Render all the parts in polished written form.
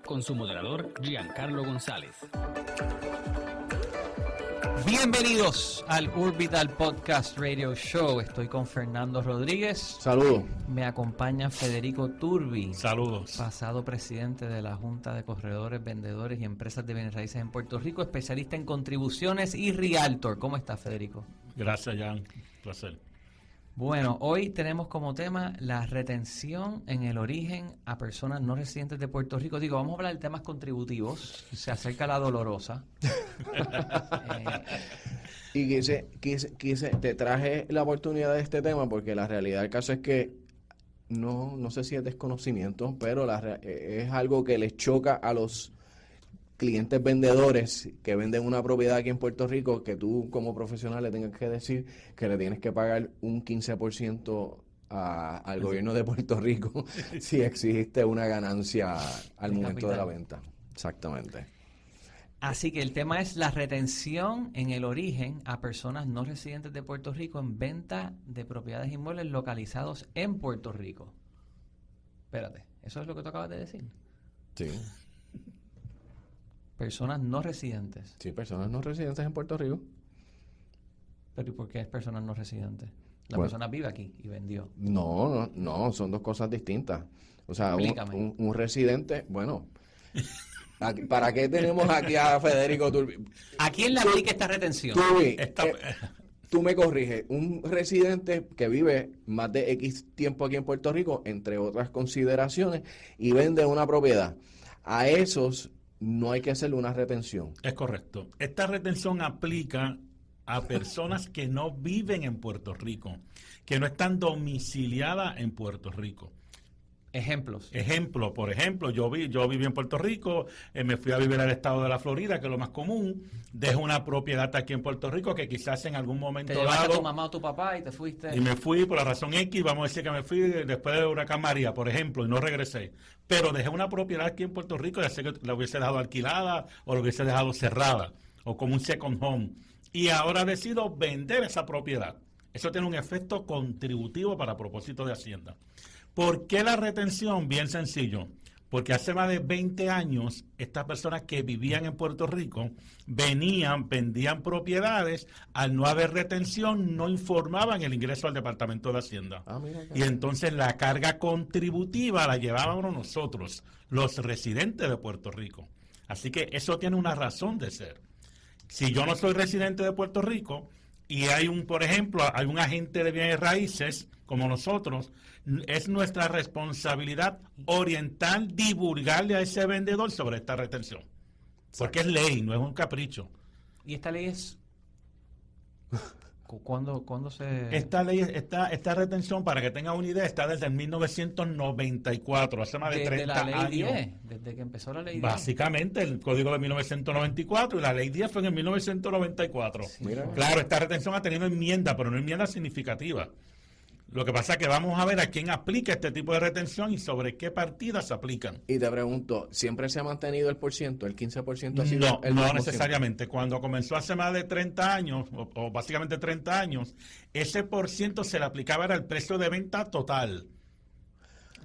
con su moderador Giancarlo González. Bienvenidos al Urbital Podcast Radio Show. Estoy con Fernando Rodríguez. Saludos. Me acompaña Federico Turbi. Saludos. Pasado presidente de la Junta de Corredores, Vendedores y Empresas de Bienes Raíces en Puerto Rico, especialista en contribuciones y realtor. ¿Cómo estás, Federico? Gracias, Jan. Placer. Bueno, hoy tenemos como tema la retención en el origen a personas no residentes de Puerto Rico. Digo, vamos a hablar de temas contributivos. Se acerca la dolorosa. Y te traje la oportunidad de este tema porque la realidad del caso es que no sé si es desconocimiento, pero es algo que les choca a los clientes vendedores que venden una propiedad aquí en Puerto Rico, que tú como profesional le tengas que decir que le tienes que pagar un 15% al gobierno de Puerto Rico si existe una ganancia al momento de la venta. Exactamente. Así que el tema es la retención en el origen a personas no residentes de Puerto Rico en venta de propiedades inmuebles localizados en Puerto Rico. Espérate, ¿eso es lo que tú acabas de decir? Sí. Personas no residentes. Sí, personas no residentes en Puerto Rico. ¿Pero y por qué es personas no residentes? La persona vive aquí y vendió. No, son dos cosas distintas. O sea, un residente, bueno, ¿para qué tenemos aquí a Federico Turbi? ¿A quién le aplica esta retención? Turbi, tú me corriges, un residente que vive más de X tiempo aquí en Puerto Rico, entre otras consideraciones, y vende una propiedad. A esos no hay que hacerle una retención. Es correcto. Esta retención aplica a personas que no viven en Puerto Rico, que no están domiciliadas en Puerto Rico. Ejemplos. Por ejemplo, yo viví en Puerto Rico, me fui a vivir al estado de la Florida, que es lo más común, dejo una propiedad aquí en Puerto Rico que quizás en algún momento te llevaste a tu mamá o tu papá y te fuiste. Y me fui por la razón X, vamos a decir que me fui después del huracán María, por ejemplo, y no regresé. Pero dejé una propiedad aquí en Puerto Rico, ya sé que la hubiese dejado alquilada o la hubiese dejado cerrada, o como un second home. Y ahora decido vender esa propiedad. Eso tiene un efecto contributivo para propósito de Hacienda. ¿Por qué la retención? Bien sencillo. Porque hace más de 20 años, estas personas que vivían en Puerto Rico vendían propiedades, al no haber retención, no informaban el ingreso al Departamento de Hacienda. Y entonces la carga contributiva la llevábamos nosotros, los residentes de Puerto Rico. Así que eso tiene una razón de ser. Si yo no soy residente de Puerto Rico y por ejemplo, hay un agente de bienes raíces como nosotros, es nuestra responsabilidad orientar, divulgarle a ese vendedor sobre esta retención. Porque es ley, no es un capricho. ¿Y esta ley es? ¿Cuándo se...? Esta ley, esta retención, para que tengan una idea, está desde el 1994, hace más de 30 años. 10, desde que empezó la ley 10. Básicamente, el código de 1994 y la ley 10 fue en el 1994. Sí, claro, esta retención ha tenido enmienda, pero no enmienda significativa. Lo que pasa es que vamos a ver a quién aplica este tipo de retención y sobre qué partidas se aplican. Y te pregunto, ¿siempre se ha mantenido el %, el 15% así? No necesariamente. Cuando comenzó hace más de 30 años, o básicamente 30 años, ese % se le aplicaba al precio de venta total.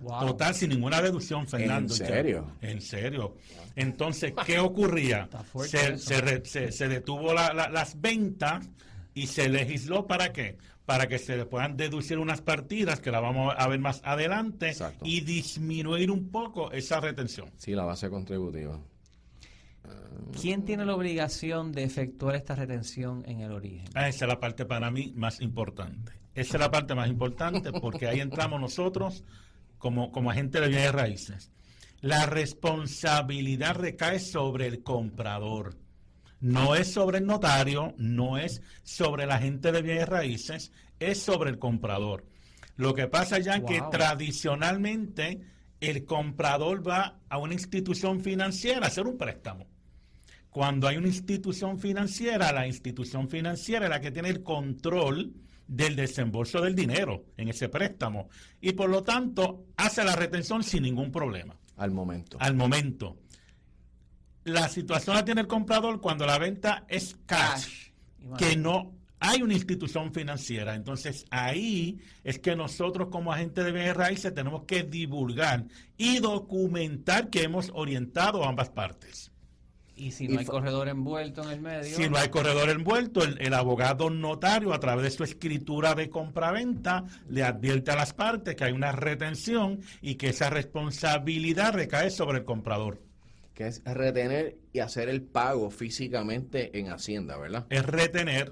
Wow. Total, sin ninguna deducción, Fernando. ¿En serio? En serio. Entonces, ¿qué ocurría? Se detuvo las ventas y se legisló ¿para qué? Para que se le puedan deducir unas partidas, que la vamos a ver más adelante. Exacto. Y disminuir un poco esa retención. Sí, la base contributiva. ¿Quién tiene la obligación de efectuar esta retención en el origen? Esa es la parte para mí más importante. Esa es la parte más importante porque ahí entramos nosotros como agente de bienes raíces. La responsabilidad recae sobre el comprador. No es sobre el notario, no es sobre el agente de bienes raíces, es sobre el comprador. Lo que pasa ya es que tradicionalmente el comprador va a una institución financiera a hacer un préstamo. Cuando hay una institución financiera, la institución financiera es la que tiene el control del desembolso del dinero en ese préstamo y por lo tanto hace la retención sin ningún problema. Al momento. La situación la tiene el comprador cuando la venta es cash, que no hay una institución financiera. Entonces, ahí es que nosotros como agentes de bienes raíces tenemos que divulgar y documentar que hemos orientado a ambas partes. Y si no hay corredor envuelto en el medio. Si no hay corredor envuelto, el abogado notario, a través de su escritura de compraventa, le advierte a las partes que hay una retención y que esa responsabilidad recae sobre el comprador. Que es retener y hacer el pago físicamente en Hacienda, ¿verdad? Es retener,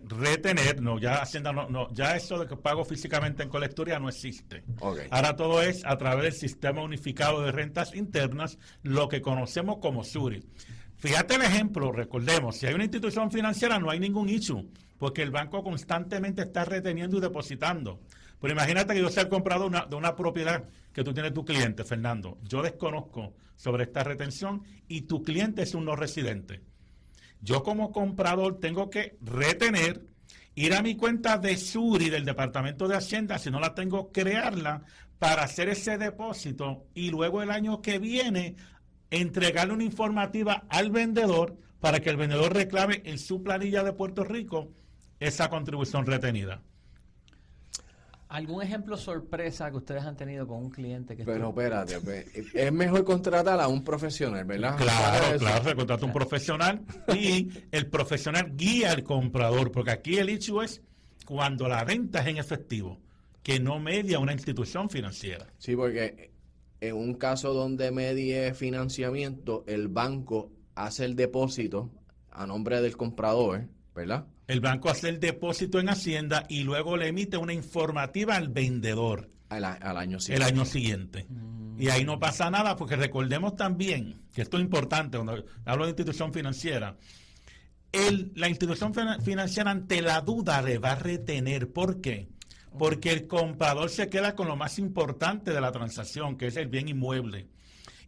no, ya Hacienda no, ya eso de que pago físicamente en colecturía no existe. Okay. Ahora todo es a través del Sistema Unificado de Rentas Internas, lo que conocemos como SURI. Fíjate el ejemplo, recordemos, si hay una institución financiera no hay ningún issue, porque el banco constantemente está reteniendo y depositando. Pero imagínate que yo sea el comprador de una propiedad que tú tienes tu cliente, Fernando. Yo desconozco sobre esta retención y tu cliente es un no residente. Yo como comprador tengo que retener, ir a mi cuenta de SURI del Departamento de Hacienda, si no la tengo, crearla para hacer ese depósito y luego el año que viene entregarle una informativa al vendedor para que el vendedor reclame en su planilla de Puerto Rico esa contribución retenida. ¿Algún ejemplo sorpresa que ustedes han tenido con un cliente que Pero espérate, es mejor contratar a un profesional, ¿verdad? Claro, se contrata un profesional y el profesional guía al comprador, porque aquí el hecho es cuando la venta es en efectivo, que no media una institución financiera. Sí, porque en un caso donde medie financiamiento, el banco hace el depósito a nombre del comprador, ¿verdad? El banco hace el depósito en Hacienda y luego le emite una informativa al vendedor Al año el siguiente. año siguiente. Y ahí no pasa nada, porque recordemos también, que esto es importante cuando hablo de institución financiera, la institución financiera ante la duda le va a retener. ¿Por qué? Porque el comprador se queda con lo más importante de la transacción, que es el bien inmueble.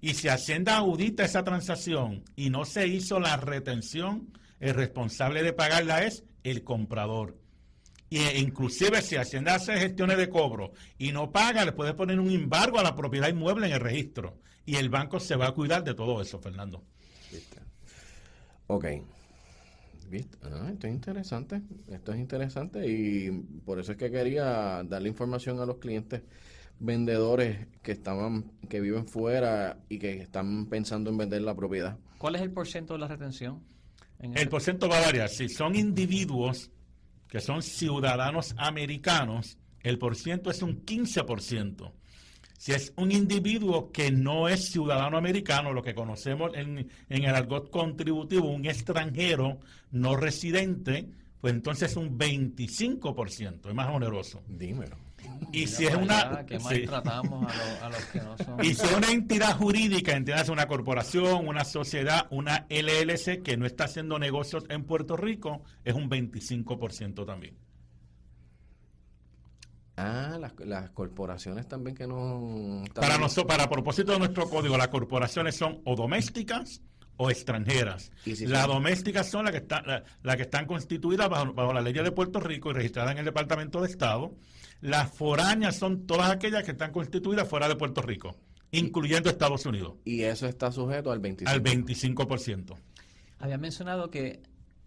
Y si Hacienda audita esa transacción y no se hizo la retención, el responsable de pagarla es el comprador. E inclusive si Hacienda hace gestiones de cobro y no paga, le puede poner un embargo a la propiedad inmueble en el registro. Y el banco se va a cuidar de todo eso, Fernando. ¿Viste? Ok. ¿Viste? Esto es interesante y por eso es que quería darle información a los clientes vendedores que viven fuera y que están pensando en vender la propiedad. ¿Cuál es el porcentaje de la retención? El porcentaje va a variar. Si son individuos que son ciudadanos americanos, el porcentaje es un 15%. Si es un individuo que no es ciudadano americano, lo que conocemos en el argot contributivo, un extranjero no residente, pues entonces es un 25%, es más oneroso. Dímelo. Y si es una... Que sí. maltratamos a los que no son... Y si es una entidad jurídica, entiendas una corporación, una sociedad, una LLC que no está haciendo negocios en Puerto Rico, es un 25% también. Las corporaciones también que no... Para propósito de nuestro código, las corporaciones son o domésticas o extranjeras. Las domésticas son las que están constituidas bajo la ley de Puerto Rico y registradas en el Departamento de Estado. Las foráneas son todas aquellas que están constituidas fuera de Puerto Rico, incluyendo Estados Unidos. Y eso está sujeto al 25%. Al 25%. Había mencionado que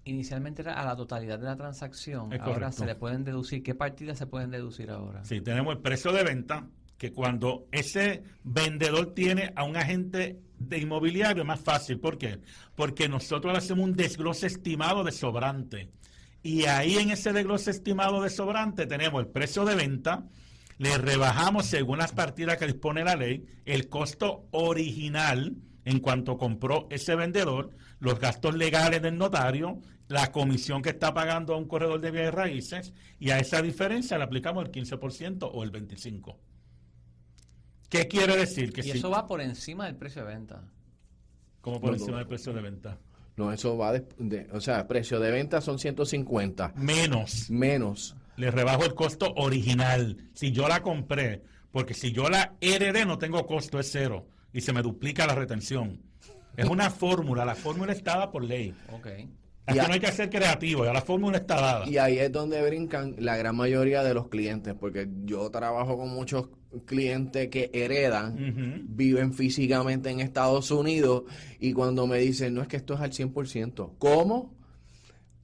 inicialmente era a la totalidad de la transacción. Es ahora correcto. se le pueden deducir. ¿Qué partidas se pueden deducir ahora? Sí, tenemos el precio de venta, que cuando ese vendedor tiene a un agente de inmobiliario es más fácil. ¿Por qué? Porque nosotros le hacemos un desglose estimado de sobrante. Y ahí en ese desglose estimado de sobrante tenemos el precio de venta, le rebajamos según las partidas que dispone la ley, el costo original en cuanto compró ese vendedor, los gastos legales del notario, la comisión que está pagando a un corredor de bienes raíces, y a esa diferencia le aplicamos el 15% o el 25%. ¿Qué quiere decir? Que y eso va por encima del precio de venta. ¿Cómo por encima del precio de venta? No, eso va o sea, precio de venta son 150. Menos. Le rebajo el costo original. Si yo la compré, porque si yo la heredé no tengo costo, es cero. Y se me duplica la retención. Es una fórmula. La fórmula está dada por ley. Ok. Aquí no hay que ser creativo, ya la fórmula está dada. Y ahí es donde brincan la gran mayoría de los clientes, porque yo trabajo con muchos clientes que heredan, viven físicamente en Estados Unidos, y cuando me dicen, no, es que esto es al 100%. ¿Cómo?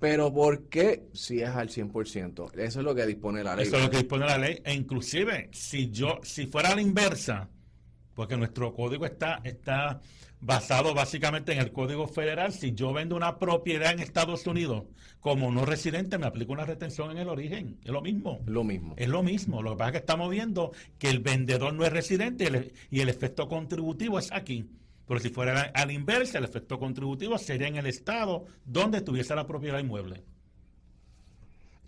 Pero ¿por qué si es al 100%? Eso es lo que dispone la ley. Eso es lo que dispone la ley. E inclusive, si fuera a la inversa, porque nuestro código está basado básicamente en el Código Federal, si yo vendo una propiedad en Estados Unidos como no residente, me aplico una retención en el origen. Es lo mismo. Lo mismo. Es lo mismo. Lo que pasa es que estamos viendo que el vendedor no es residente y el efecto contributivo es aquí. Pero si fuera a la inversa, el efecto contributivo sería en el estado donde tuviese la propiedad inmueble.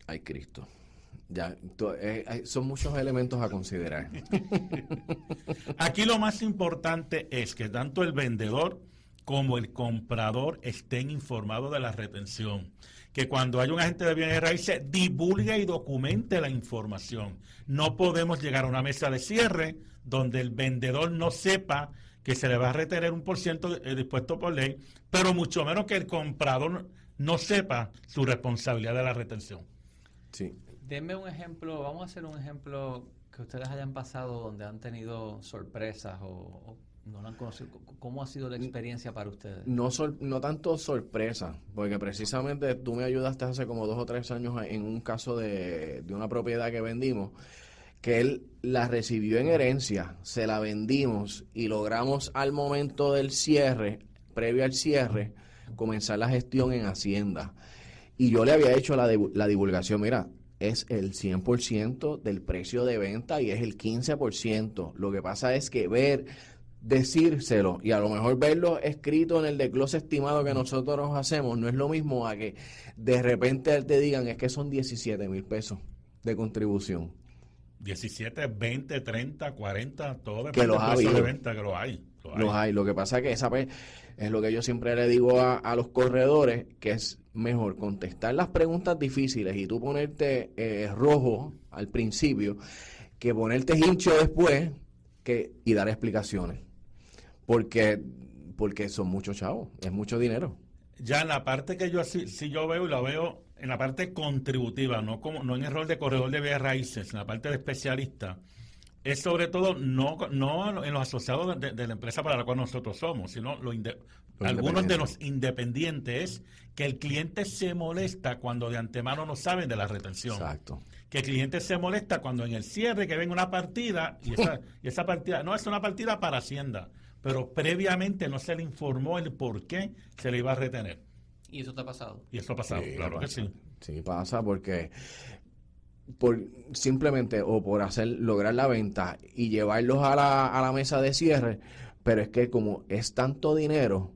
Ay, Cristo. Ya, son muchos elementos a considerar. Aquí lo más importante es que tanto el vendedor como el comprador estén informados de la retención. Que cuando hay un agente de bienes raíces, divulgue y documente la información. No podemos llegar a una mesa de cierre donde el vendedor no sepa que se le va a retener un % dispuesto por ley, pero mucho menos que el comprador no sepa su responsabilidad de la retención. Sí. Denme un ejemplo, vamos a hacer un ejemplo que ustedes hayan pasado donde han tenido sorpresas o no lo han conocido. ¿Cómo ha sido la experiencia para ustedes? No tanto sorpresa, porque precisamente tú me ayudaste hace como 2 o 3 años en un caso de una propiedad que vendimos, que él la recibió en herencia, se la vendimos y logramos al momento del cierre, previo al cierre, comenzar la gestión en Hacienda. Y yo le había hecho la divulgación, mira, es el 100% del precio de venta y es el 15%. Lo que pasa es que decírselo y a lo mejor verlo escrito en el desglose estimado que nosotros hacemos no es lo mismo a que de repente te digan es que son 17,000 pesos de contribución. 17, 20, 30, 40, todo que los del ha precio de habido. venta que los hay. Los hay. Lo que pasa es que esa vez es lo que yo siempre le digo a los corredores, que es mejor contestar las preguntas difíciles y tú ponerte rojo al principio que ponerte hincho después y dar explicaciones. Porque son muchos chavos, es mucho dinero. Ya en la parte que yo si yo veo y la veo en la parte contributiva, no en el rol de corredor de bienes raíces, en la parte de especialista, es sobre todo no en los asociados de la empresa para la cual nosotros somos, sino algunos de los independientes, que el cliente se molesta cuando de antemano no saben de la retención. Exacto. Que el cliente se molesta cuando en el cierre que venga una partida y esa partida no es una partida para Hacienda, pero previamente no se le informó el por qué se le iba a retener. ¿Y eso te ha pasado? Y eso ha pasado, Sí, claro que pasa. sí. Sí, pasa porque simplemente o por lograr la venta y llevarlos a la mesa de cierre, pero es que como es tanto dinero,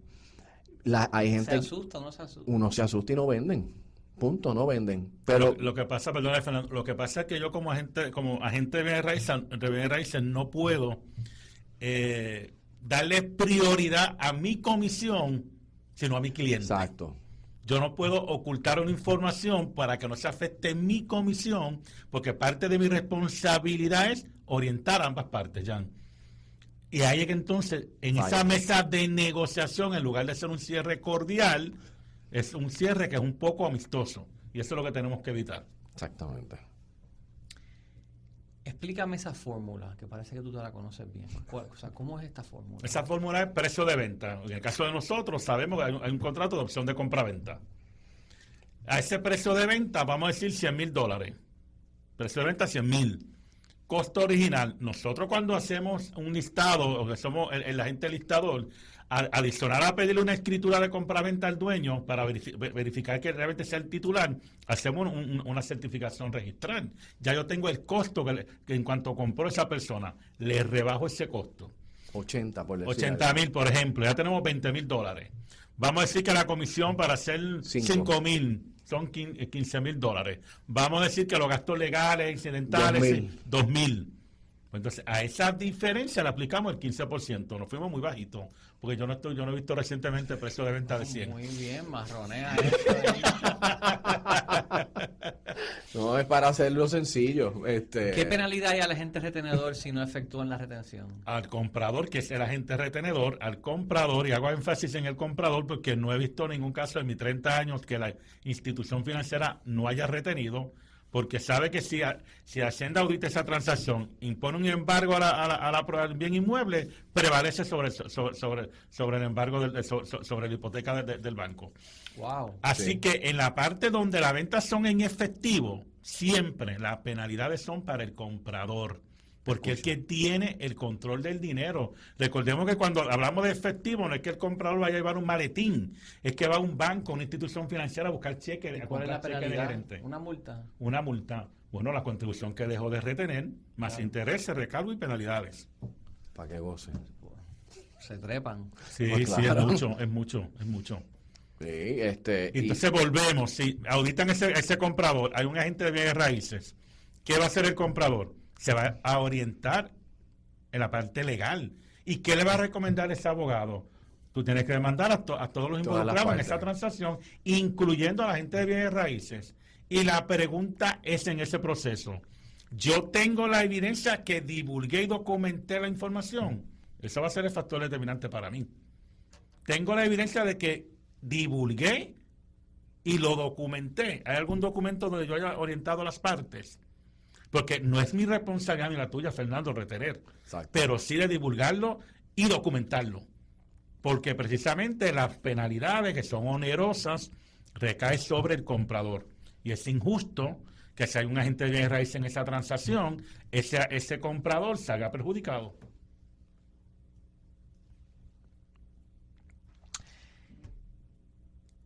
hay gente... ¿Se asusta o no se asusta? Uno se asusta y no venden. Punto, no venden. Pero Lo que pasa, perdona, Fernando, lo que pasa es que yo como agente de bienes raíces no puedo darle prioridad a mi comisión, sino a mi cliente. exacto. Yo no puedo ocultar una información para que no se afecte mi comisión, porque parte de mi responsabilidad es orientar a ambas partes, Jan. Y ahí es que entonces, en esa mesa de negociación, en lugar de ser un cierre cordial, es un cierre que es un poco amistoso. Y eso es lo que tenemos que evitar. Exactamente. Explícame esa fórmula, que parece que tú te la conoces bien. O sea, ¿cómo es esta fórmula? Esa fórmula es precio de venta. En el caso de nosotros, sabemos que hay un contrato de opción de compra-venta. A ese precio de venta, vamos a decir $100,000. Precio de venta, 100,000. Costo original. Nosotros cuando hacemos un listado, o que somos el agente listador, adicional a pedirle una escritura de compra-venta al dueño para verificar que realmente sea el titular, hacemos una certificación registral. Ya yo tengo el costo que en cuanto compró esa persona, le rebajo ese costo. 80 por decir 80,000, por ejemplo, ya tenemos $20,000. Vamos a decir que la comisión para hacer 5,000 son $15,000. Vamos a decir que los gastos legales, incidentales, 2,000. Entonces, a esa diferencia le aplicamos el 15%. Nos fuimos muy bajitos, porque yo no he visto recientemente el precio de venta de 100. Muy bien, marronea esto. No, es para hacerlo sencillo. ¿Qué penalidad hay al agente retenedor si no efectúan la retención? Al comprador, que es el agente retenedor, al comprador, y hago énfasis en el comprador porque no he visto ningún caso en mis 30 años que la institución financiera no haya retenido, porque sabe que si Hacienda audita esa transacción, impone un embargo a la bien inmueble, prevalece sobre el embargo, sobre la hipoteca del banco. Wow. Así Sí. que en la parte donde las ventas son en efectivo, siempre las penalidades son para el comprador, porque es que tiene el control del dinero. Recordemos que cuando hablamos de efectivo, no es que el comprador vaya a llevar un maletín, es que va a un banco, una institución financiera a buscar cheques, a ¿Cuál es la comprar cheques de penalidad? gerente. ¿Una multa? Una multa. Bueno, la contribución que dejó de retener, más Claro. intereses, recargo y penalidades. Para que goce. Se trepan. Sí, Pues sí, claro. es mucho. Sí, Y y entonces volvemos, si auditan ese comprador, hay un agente de bienes raíces, ¿qué va a hacer el comprador? Se va a orientar en la parte legal. ¿Y qué le va a recomendar ese abogado? Tú tienes que demandar a todos los Todas las involucrados en partes. esa transacción, incluyendo a la gente de bienes raíces. Y la pregunta es en ese proceso, ¿yo tengo la evidencia que divulgué y documenté la información? Eso va a ser el factor determinante para mí. Tengo la evidencia de que divulgué y lo documenté. ¿Hay algún documento donde yo haya orientado a las partes? Porque no es mi responsabilidad ni la tuya, Fernando, retener, Exacto. pero sí de divulgarlo y documentarlo. Porque precisamente las penalidades que son onerosas recaen sobre el comprador. Y es injusto que si hay un agente de bienes raíces en esa transacción, ese comprador salga perjudicado.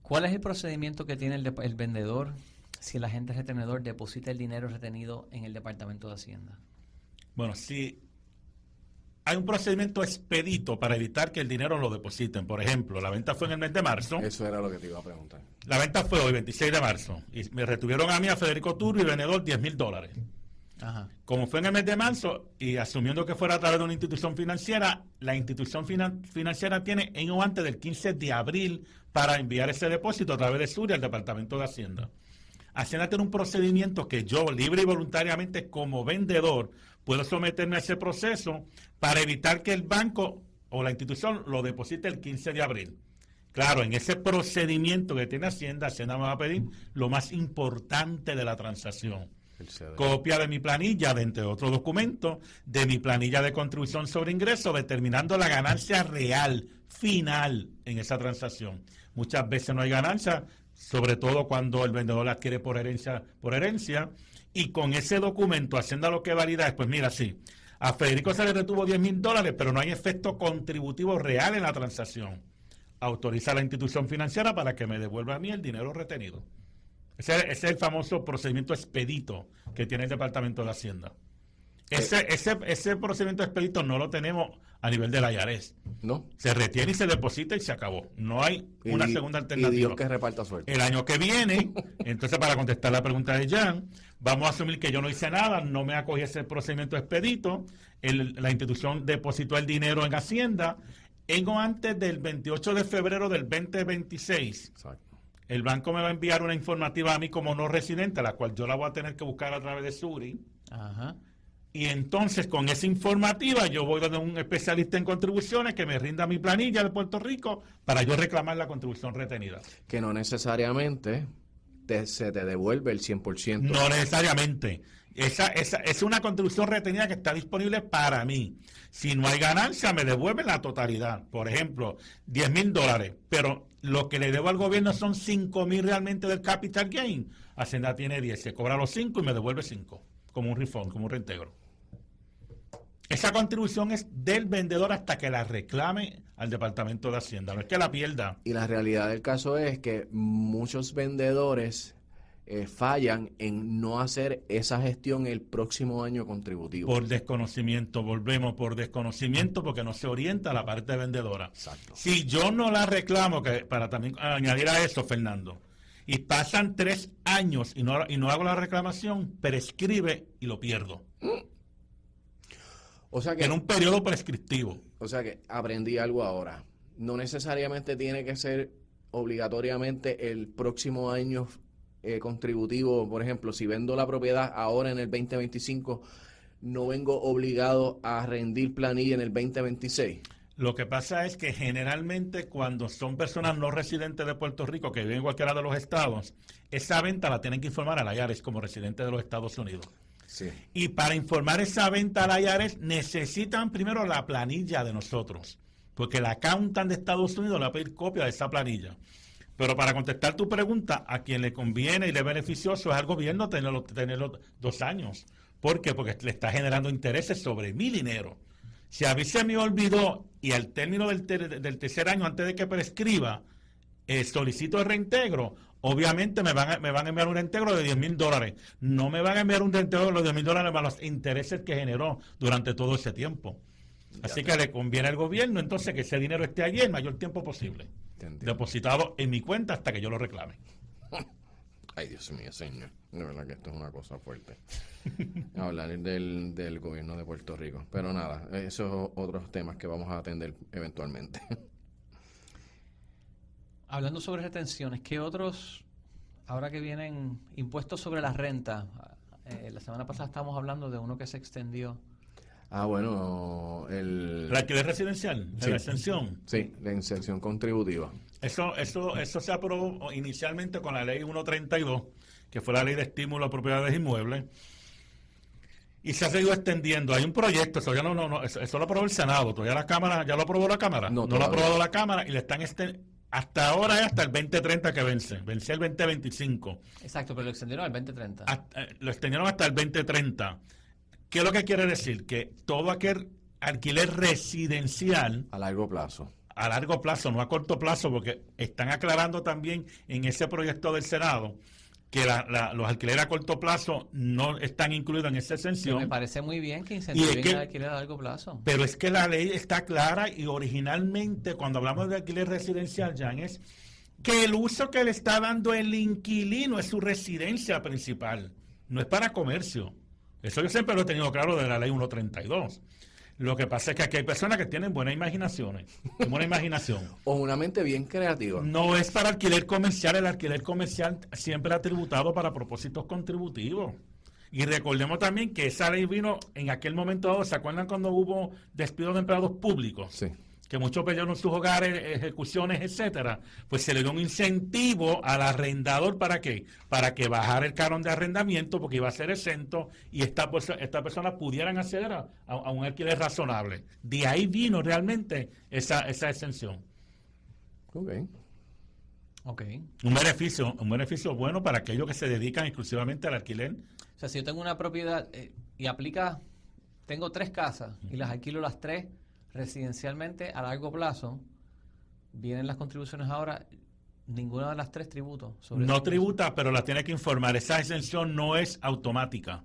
¿Cuál es el procedimiento que tiene el vendedor si el agente retenedor deposita el dinero retenido en el Departamento de Hacienda? Bueno, si hay un procedimiento expedito para evitar que el dinero lo depositen. Por ejemplo, la venta fue en el mes de marzo. eso era lo que te iba a preguntar. La venta fue hoy, 26 de marzo. Y me retuvieron a mí, a Federico Turbio y vendedor, $10,000. Ajá. Como fue en el mes de marzo, y asumiendo que fuera a través de una institución financiera, la institución financiera tiene en o antes del 15 de abril para enviar ese depósito a través de Suri al Departamento de Hacienda. Hacienda tiene un procedimiento que yo, libre y voluntariamente, como vendedor, puedo someterme a ese proceso para evitar que el banco o la institución lo deposite el 15 de abril. Claro, en ese procedimiento que tiene Hacienda me va a pedir lo más importante de la transacción. El CD. Copia de mi planilla, de entre otros documentos, de mi planilla de contribución sobre ingreso, determinando la ganancia real, final, en esa transacción. Muchas veces no hay ganancia, sobre todo cuando el vendedor la adquiere por herencia, y con ese documento Hacienda lo que valida es, pues mira, sí, a Federico se le retuvo $10,000, pero no hay efecto contributivo real en la transacción. Autoriza a la institución financiera para que me devuelva a mí el dinero retenido. Ese es el famoso procedimiento expedito que tiene el Departamento de Hacienda. Ese procedimiento expedito no lo tenemos a nivel de la IARES. ¿No? Se retiene y se deposita y se acabó. No hay una segunda Y alternativa. Dios que reparta suerte. El año que viene, entonces para contestar la pregunta de Jan, vamos a asumir que yo no hice nada, no me acogí ese procedimiento expedito, la institución depositó el dinero en Hacienda, en o antes del 28 de febrero del 2026. Exacto. El banco me va a enviar una informativa a mí como no residente, la cual yo la voy a tener que buscar a través de Suri. Ajá. Y entonces con esa informativa yo voy donde un especialista en contribuciones que me rinda mi planilla de Puerto Rico para yo reclamar la contribución retenida. Que no necesariamente se te devuelve el 100%. No necesariamente. Esa es una contribución retenida que está disponible para mí. Si no hay ganancia, me devuelven la totalidad. Por ejemplo, $10,000, pero lo que le debo al gobierno son $5,000 realmente del capital gain. Hacienda tiene 10, se cobra los 5 y me devuelve 5, como un refund, como un reintegro. Esa contribución es del vendedor hasta que la reclame al Departamento de Hacienda, no es que la pierda. Y la realidad del caso es que muchos vendedores fallan en no hacer esa gestión el próximo año contributivo. Por desconocimiento, volvemos por desconocimiento porque no se orienta a la parte vendedora. Exacto. Si yo no la reclamo, que para también añadir a eso, Fernando, y pasan 3 años y no hago la reclamación, prescribe y lo pierdo. O sea que, En un periodo prescriptivo. o sea que aprendí algo ahora. No necesariamente tiene que ser obligatoriamente el próximo año contributivo. Por ejemplo, si vendo la propiedad ahora en el 2025, no vengo obligado a rendir planilla en el 2026. Lo que pasa es que generalmente cuando son personas no residentes de Puerto Rico que viven en cualquiera de los estados, esa venta la tienen que informar al IRS como residente de los Estados Unidos. Sí. Y para informar esa venta al IRS necesitan primero la planilla de nosotros, porque el accountant de Estados Unidos le va a pedir copia de esa planilla. Pero para contestar tu pregunta, a quien le conviene y le es beneficioso es al gobierno tenerlo 2 años. ¿Por qué? Porque le está generando intereses sobre mi dinero. Si a mí se me olvidó y al término del tercer año, antes de que prescriba, solicito el reintegro, obviamente me van a enviar un reintegro de $10,000. No me van a enviar un reintegro de los $10,000 más los intereses que generó durante todo ese tiempo. Así que le conviene al gobierno entonces que ese dinero esté allí el mayor tiempo posible, depositado en mi cuenta hasta que yo lo reclame. Ay, Dios mío, señor. De verdad que esto es una cosa fuerte. Hablar del gobierno de Puerto Rico. Pero nada, esos son otros temas que vamos a atender eventualmente. Hablando sobre retenciones, ¿qué otros, ahora que vienen impuestos sobre la renta? La semana pasada estábamos hablando de uno que se extendió. Bueno, el alquiler residencial, sí, la exención. Sí, la exención contributiva. Eso se aprobó inicialmente con la ley 132, que fue la ley de estímulo a propiedades inmuebles, y se ha seguido extendiendo. Hay un proyecto, eso ya eso lo aprobó el Senado, todavía la Cámara, ¿ya lo aprobó la Cámara? No lo ha aprobado la Cámara y le están hasta ahora es hasta el 2030 que vence el 2025. Exacto, pero lo extendieron al 2030. Lo extendieron hasta el 2030. ¿Qué es lo que quiere decir? Que todo aquel alquiler residencial a largo plazo, no a corto plazo, porque están aclarando también en ese proyecto del Senado que los alquileres a corto plazo no están incluidos en esa exención. Me parece muy bien que incentiven el alquiler a largo plazo. Pero es que la ley está clara y originalmente cuando hablamos de alquiler residencial, Jan, es que el uso que le está dando el inquilino es su residencia principal, no es para comercio. Eso yo siempre lo he tenido claro de la ley 132. Lo que pasa es que aquí hay personas que tienen buena imaginación. O una mente bien creativa. No es para alquiler comercial. El alquiler comercial siempre ha tributado para propósitos contributivos. Y recordemos también que esa ley vino en aquel momento dado. ¿Se acuerdan cuando hubo despidos de empleados públicos? Sí. Que muchos perdieron sus hogares, ejecuciones, etcétera, pues se le dio un incentivo al arrendador. ¿Para qué? Para que bajara el canon de arrendamiento, porque iba a ser exento y esta persona pudieran acceder a un alquiler razonable. De ahí vino realmente esa exención. Ok. Un beneficio bueno para aquellos que se dedican exclusivamente al alquiler. O sea, si yo tengo una propiedad y tengo 3 casas y las alquilo las 3 residencialmente a largo plazo, vienen las contribuciones ahora, ninguna de las 3 tributo. No tributa, pero la tiene que informar. Esa exención no es automática.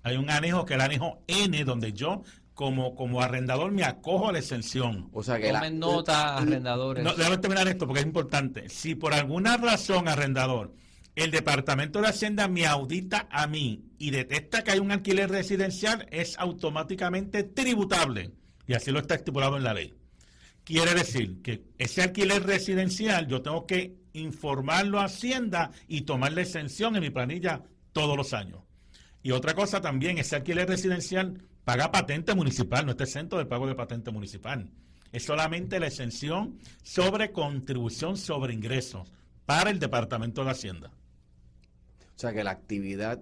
Hay un anejo que es el anejo N, donde yo como arrendador me acojo a la exención. O sea que tomen nota, arrendadores. No, déjame terminar esto porque es importante. Si por alguna razón, arrendador, el Departamento de Hacienda me audita a mí y detecta que hay un alquiler residencial, es automáticamente tributable. Y así lo está estipulado en la ley. Quiere decir que ese alquiler residencial yo tengo que informarlo a Hacienda y tomar la exención en mi planilla todos los años. Y otra cosa también, ese alquiler residencial paga patente municipal, no está exento del pago de patente municipal. Es solamente la exención sobre contribución sobre ingresos para el Departamento de Hacienda. O sea que la actividad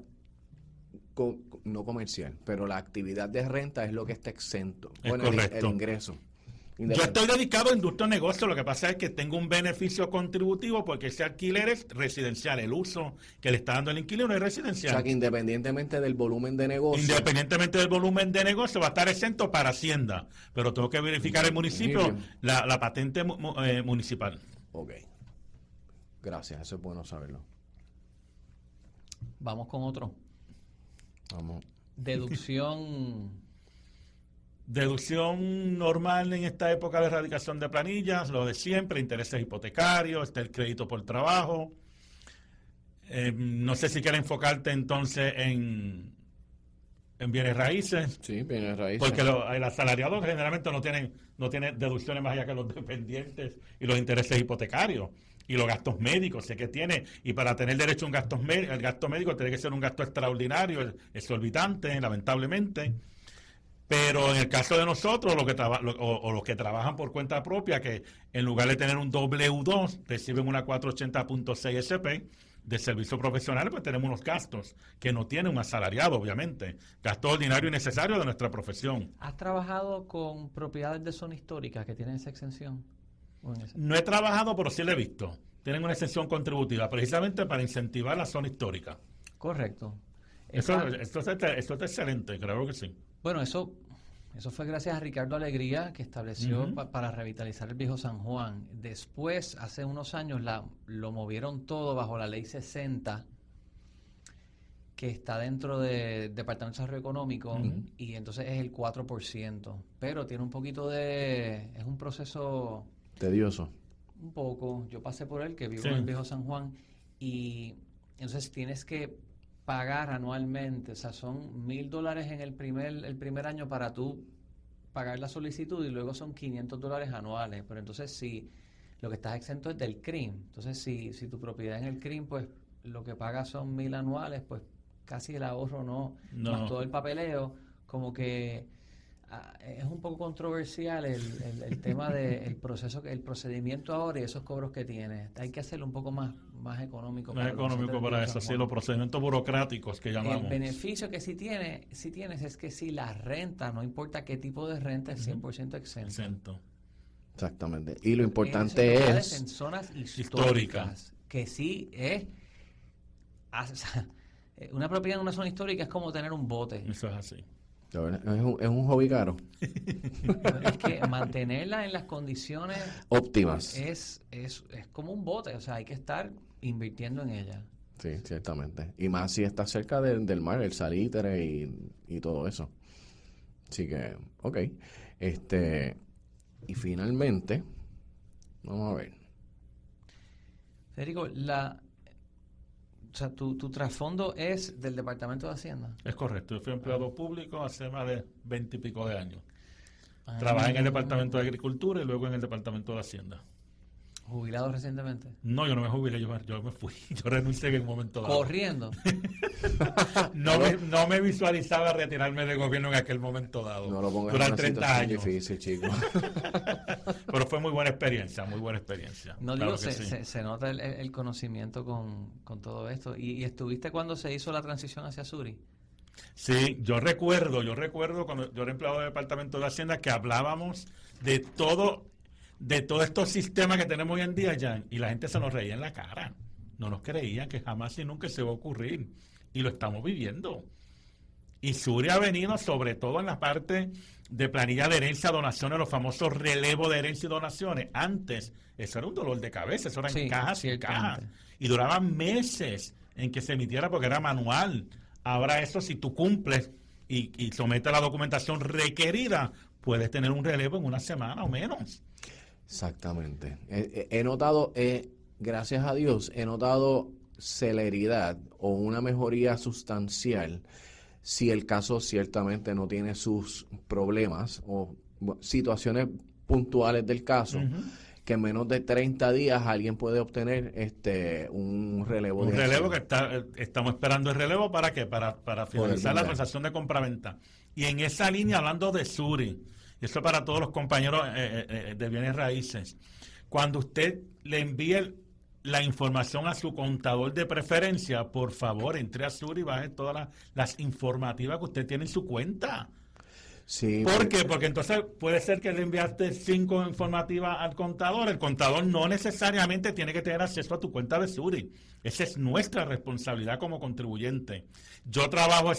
no comercial, pero la actividad de renta es lo que está exento. Es correcto. El ingreso. Yo estoy dedicado a industria de negocio, lo que pasa es que tengo un beneficio contributivo porque ese alquiler es residencial, el uso que le está dando el inquilino es residencial. O sea que independientemente del volumen de negocio. Independientemente del volumen de negocio va a estar exento para Hacienda, pero tengo que verificar el municipio la patente municipal. Ok. Gracias, eso es bueno saberlo. Vamos con otro. Vamos. Deducción normal en esta época de erradicación de planillas, lo de siempre, intereses hipotecarios, está el crédito por trabajo. No sé si quieres enfocarte entonces en bienes raíces. Sí, bienes raíces. Porque el asalariado generalmente no tiene deducciones más allá que los dependientes y los intereses hipotecarios. Y los gastos médicos, sé que tiene, y para tener derecho a el gasto médico tiene que ser un gasto extraordinario, exorbitante, lamentablemente. Pero en el caso de nosotros, los que trabajan por cuenta propia, que en lugar de tener un W2, reciben una 480.6 SP de servicio profesional, pues tenemos unos gastos que no tiene un asalariado, obviamente. Gasto ordinario y necesario de nuestra profesión. ¿Has trabajado con propiedades de zona histórica que tienen esa exención? ¿O en esa? No he trabajado, pero sí lo he visto. Tienen una exención contributiva, precisamente para incentivar la zona histórica. Correcto. Esto es excelente, creo que sí. Bueno, eso fue gracias a Ricardo Alegría, que estableció para revitalizar el viejo San Juan. Después, hace unos años, lo movieron todo bajo la ley 60, que está dentro del Departamento de Desarrollo Económico, y entonces es el 4%. Pero tiene un poquito es un proceso Tedioso. un poco. Yo pasé por él, que vivo Sí. en el viejo San Juan, y entonces tienes que pagar anualmente, o sea, son $1,000 en el primer año para tú pagar la solicitud, y luego son $500 anuales. Pero entonces, si lo que estás exento es del CRIM, entonces si tu propiedad en el CRIM, pues lo que pagas son 1,000 anuales, pues casi el ahorro no, más todo el papeleo, como que es un poco controversial el tema del procedimiento ahora y esos cobros que tiene. Hay que hacerlo un poco más económico. No es económico para eso, sí, los procedimientos burocráticos que llamamos. El beneficio que sí tienes es que si la renta, no importa qué tipo de renta, es 100% exento. Exactamente. Y lo importante propiedades es... en zonas históricas, que sí es... Una propiedad en una zona histórica es como tener un bote. Eso es así. Es un hobby caro. Es que mantenerla en las condiciones óptimas es como un bote, o sea, hay que estar invirtiendo en ella. Sí, ciertamente. Y más si está cerca del mar, el salitre y todo eso. Así que, ok. Y finalmente, vamos a ver. Federico, o sea, tu trasfondo es del Departamento de Hacienda. Es correcto, yo fui empleado público hace más de 20 y pico de años. Trabajé en el Departamento de Agricultura y luego en el Departamento de Hacienda. ¿Jubilado recientemente? No, yo no me jubilé, yo me fui, yo renuncié en un momento dado. ¿Corriendo? No me visualizaba retirarme del gobierno en aquel momento dado. No lo pongas en durante una 30 situación años. difícil, chico. Pero fue muy buena experiencia, muy buena experiencia. No Claro digo, que sí. se nota el conocimiento con todo esto. ¿Y estuviste cuando se hizo la transición hacia Suri? Sí, yo recuerdo cuando yo era empleado del Departamento de Hacienda que hablábamos de todos estos sistemas que tenemos hoy en día, Jan, y la gente se nos reía en la cara. No nos creían que jamás y nunca se va a ocurrir. Y lo estamos viviendo. Y Suri ha venido sobre todo en la parte de planilla de herencia, donaciones, los famosos relevos de herencia y donaciones. Antes, eso era un dolor de cabeza, eso eran cajas y cajas. Y duraban meses en que se emitiera porque era manual. Ahora eso, si tú cumples y sometes la documentación requerida, puedes tener un relevo en una semana o menos. Exactamente. He notado, gracias a Dios, he notado celeridad o una mejoría sustancial si el caso ciertamente no tiene sus problemas o situaciones puntuales del caso, que en menos de 30 días alguien puede obtener un relevo. Un relevo que estamos esperando el relevo ¿para qué? Para finalizar la transacción de compraventa. Y en esa línea, hablando de Suri, y eso para todos los compañeros de bienes raíces, cuando usted le envíe la información a su contador de preferencia, por favor, entre a Suri y baje todas las informativas que usted tiene en su cuenta. Sí, ¿Por qué? Porque entonces puede ser que le enviaste 5 informativas al contador. El contador no necesariamente tiene que tener acceso a tu cuenta de Suri. Esa es nuestra responsabilidad como contribuyente. Yo trabajo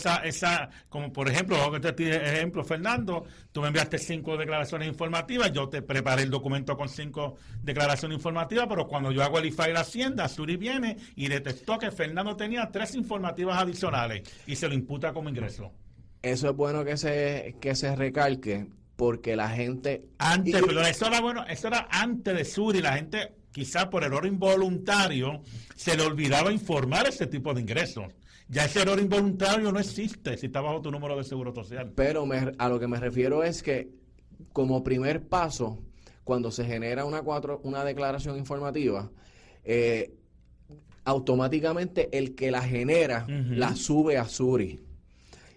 como por ejemplo, ejemplo, Fernando, tú me enviaste 5 declaraciones informativas, yo te preparé el documento con 5 declaraciones informativas, pero cuando yo hago el e-file de Hacienda, Suri viene y detectó que Fernando tenía 3 informativas adicionales y se lo imputa como ingreso. Eso es bueno que se recalque, porque la gente... Pero eso era bueno, eso era antes de Suri. La gente, quizás por error involuntario, se le olvidaba informar ese tipo de ingresos. Ya ese error involuntario no existe si está bajo tu número de seguro social. Pero a lo que me refiero es que, como primer paso, cuando se genera una declaración informativa, automáticamente el que la genera la sube a Suri.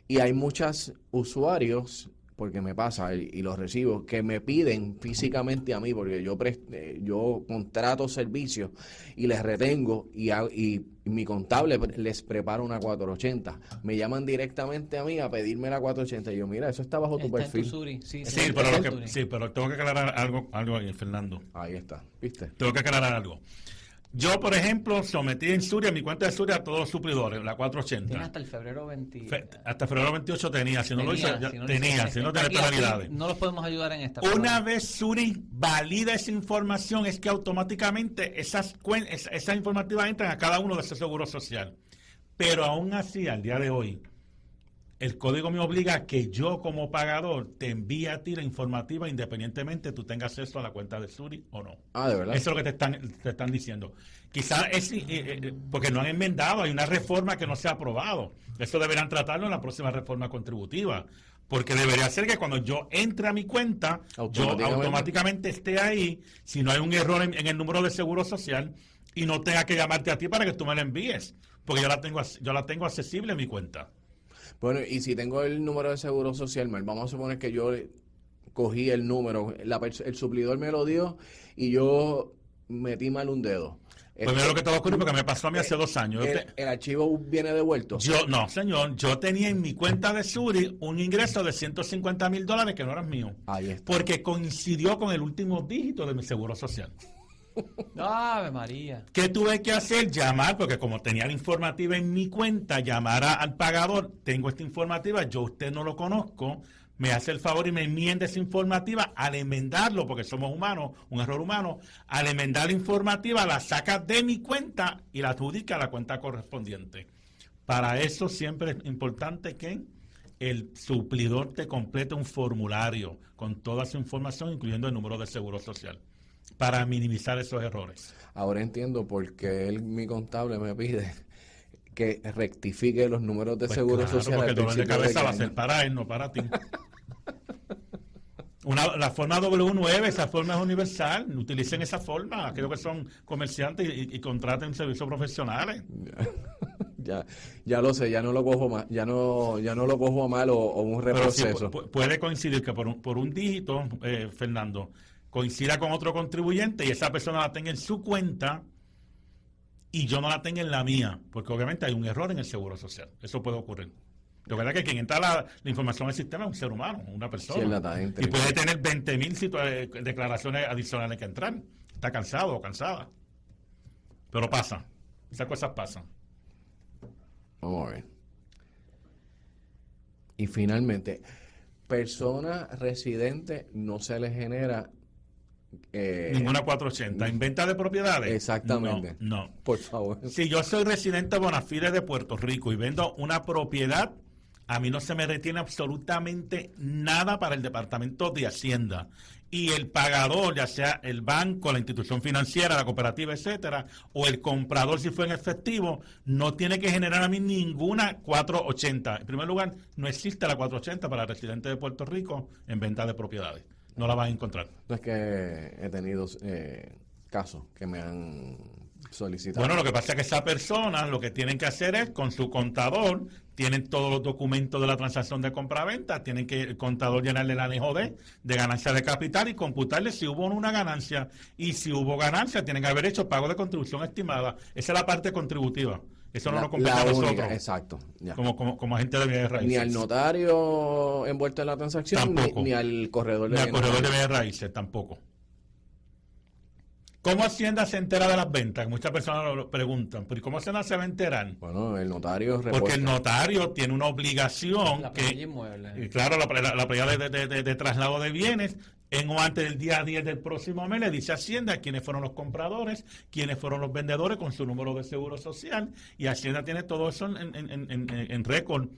Y hay muchos usuarios, porque me pasa y los recibo, que me piden físicamente a mí, porque yo contrato servicios y les retengo y mi contable les prepara una 480. Me llaman directamente a mí a pedirme la 480. Y yo, mira, eso está bajo tu Está en perfil. tu Suri. Sí, Sí, pero tengo que aclarar algo ahí, Fernando. Ahí está, ¿viste? Tengo que aclarar algo. Yo, por ejemplo, sometí en Suria, mi cuenta de Suria, a todos los suplidores, la 480. Tiene hasta el febrero 20. Hasta febrero 28 tenía, si no lo hizo, si no tenía Aquí penalidades. no los podemos ayudar en esta. Una vez Suri valida esa información, es que automáticamente esas informativas entran a cada uno de esos seguros social. Pero aún así, al día de hoy, el código me obliga a que yo como pagador te envíe a ti la informativa independientemente tú tengas acceso a la cuenta de Suri o no. Ah, ¿de verdad? Eso es lo que te están diciendo. Quizás es porque no han enmendado, hay una reforma que no se ha aprobado. Eso deberán tratarlo en la próxima reforma contributiva. Porque debería ser que cuando yo entre a mi cuenta, yo automáticamente esté ahí, si no hay un error en el número de seguro social, y no tenga que llamarte a ti para que tú me la envíes. Porque yo la tengo accesible en mi cuenta. Bueno, y si tengo el número de seguro social, vamos a suponer que yo cogí el número, el suplidor me lo dio y yo metí mal un dedo. Pues mira lo que te va a ocurrir porque me pasó a mí hace 2 años. ¿El archivo viene devuelto? No, señor. Yo tenía en mi cuenta de Suri un ingreso de $150,000 que no era mío. Ahí está. Porque coincidió con el último dígito de mi seguro social. ¡Ave María! ¿Qué tuve que hacer? Llamar, porque como tenía la informativa en mi cuenta, llamar al pagador. Tengo esta informativa, yo usted no lo conozco. Me hace el favor y me enmienda esa informativa. Al enmendarlo, porque somos humanos, un error humano, al enmendar la informativa, la saca de mi cuenta y la adjudica a la cuenta correspondiente. Para eso siempre es importante que el suplidor te complete un formulario con toda su información, incluyendo el número de seguro social, para minimizar esos errores. Ahora entiendo por qué mi contable me pide que rectifique los números de seguro social. Porque el dolor de cabeza va a ser para él, no para ti. La forma W9, esa forma es universal. Utilicen esa forma. Aquellos que son comerciantes y contraten servicios profesionales. Ya lo sé, ya no lo cojo más, ya no lo cojo a mal o un reproceso. Sí, puede coincidir que por un dígito, Fernando, coincida con otro contribuyente y esa persona la tenga en su cuenta y yo no la tenga en la mía, porque obviamente hay un error en el seguro social. Eso puede ocurrir. De verdad que quien entra la información al sistema es un ser humano, una persona. Sí, y puede tener 20,000 declaraciones adicionales que entrar. Está cansado o cansada. Pero pasa. Esas cosas pasan. Vamos a ver. Y finalmente, persona residente no se le genera ninguna 480. ¿En venta de propiedades? Exactamente. No. Por favor. Si yo soy residente bona fide de Puerto Rico y vendo una propiedad, a mí no se me retiene absolutamente nada para el Departamento de Hacienda. Y el pagador, ya sea el banco, la institución financiera, la cooperativa, etcétera, o el comprador si fue en efectivo, no tiene que generar a mí ninguna 480. En primer lugar, no existe la 480 para residentes de Puerto Rico en venta de propiedades. No la vas a encontrar. No, es que he tenido casos que me han solicitado. Bueno, lo que pasa es que esa persona lo que tienen que hacer es con su contador, tienen todos los documentos de la transacción de compra-venta, tienen que el contador llenarle el anejo de ganancia de capital y computarle si hubo una ganancia. Y si hubo ganancia, tienen que haber hecho pago de contribución estimada. Esa es la parte contributiva. Eso no nos compete a nosotros. Exacto. Ya. Como agente de bienes raíces. Ni al notario envuelto en la transacción, ni al corredor de bienes raíces. Ni al corredor de bienes raíces, tampoco. ¿Cómo Hacienda se entera de las ventas? Muchas personas lo preguntan. ¿Pero cómo Hacienda se va a enterar? Bueno, el notario reporta. Porque el notario tiene una obligación. La planilla inmueble. Claro, la planilla de traslado de bienes. En o antes del día 10 del próximo mes le dice a Hacienda quiénes fueron los compradores, quiénes fueron los vendedores con su número de seguro social. Y Hacienda tiene todo eso en récord.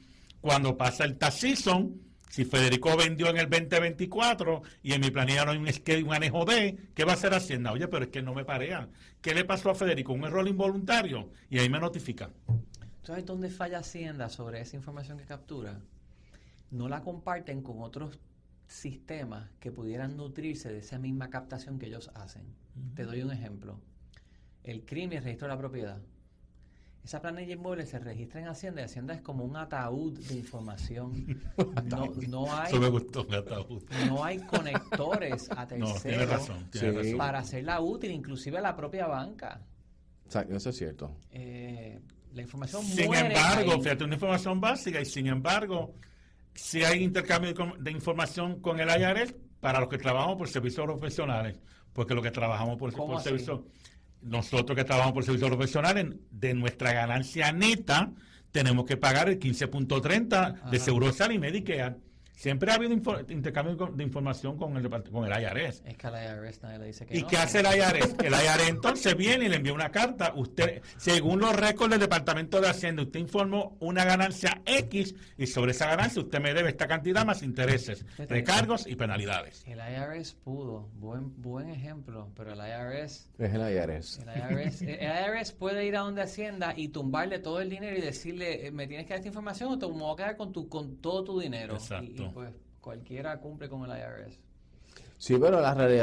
Cuando pasa el tax season, si Federico vendió en el 2024 y en mi planilla no hay un anejo de, ¿qué va a hacer Hacienda? Oye, pero es que no me parean. ¿Qué le pasó a Federico? Un error involuntario. Y ahí me notifica. ¿Sabes dónde falla Hacienda sobre esa información que captura? No la comparten con otros sistemas que pudieran nutrirse de esa misma captación que ellos hacen. Te doy un ejemplo. El CRIM y el registro de la propiedad. esa planilla inmueble se registra en Hacienda y Hacienda es como un ataúd de información. No hay, Eso me gustó, un ataúd. no hay conectores a No, tiene terceros razón, tiene Sí. razón. para hacerla útil, inclusive a la propia banca. Exacto, eso es cierto. La información Sin muere embargo, ahí. fíjate, una información básica y sin embargo, si hay intercambio de información con el IRS para los que trabajamos por servicios profesionales, porque los que trabajamos por ¿Cómo así? servicios, nosotros que trabajamos por servicios profesionales, de nuestra ganancia neta, tenemos que pagar el 15.30 de Ajá. Seguro Social y Medicare. Siempre ha habido intercambio de información con el IRS. Es que a la IRS nadie le dice que ¿Y no. qué hace el IRS? El IRS entonces viene y le envía una carta. Usted, según los récords del Departamento de Hacienda, usted informó una ganancia X y sobre esa ganancia usted me debe esta cantidad más intereses, recargos y penalidades. El IRS pudo, buen ejemplo, pero el IRS Es el IRS. el IRS puede ir a donde Hacienda y tumbarle todo el dinero y decirle, me tienes que dar esta información o te me voy a quedar con todo tu dinero. Exacto. Y pues cualquiera cumple con el IRS. Sí, pero la realidad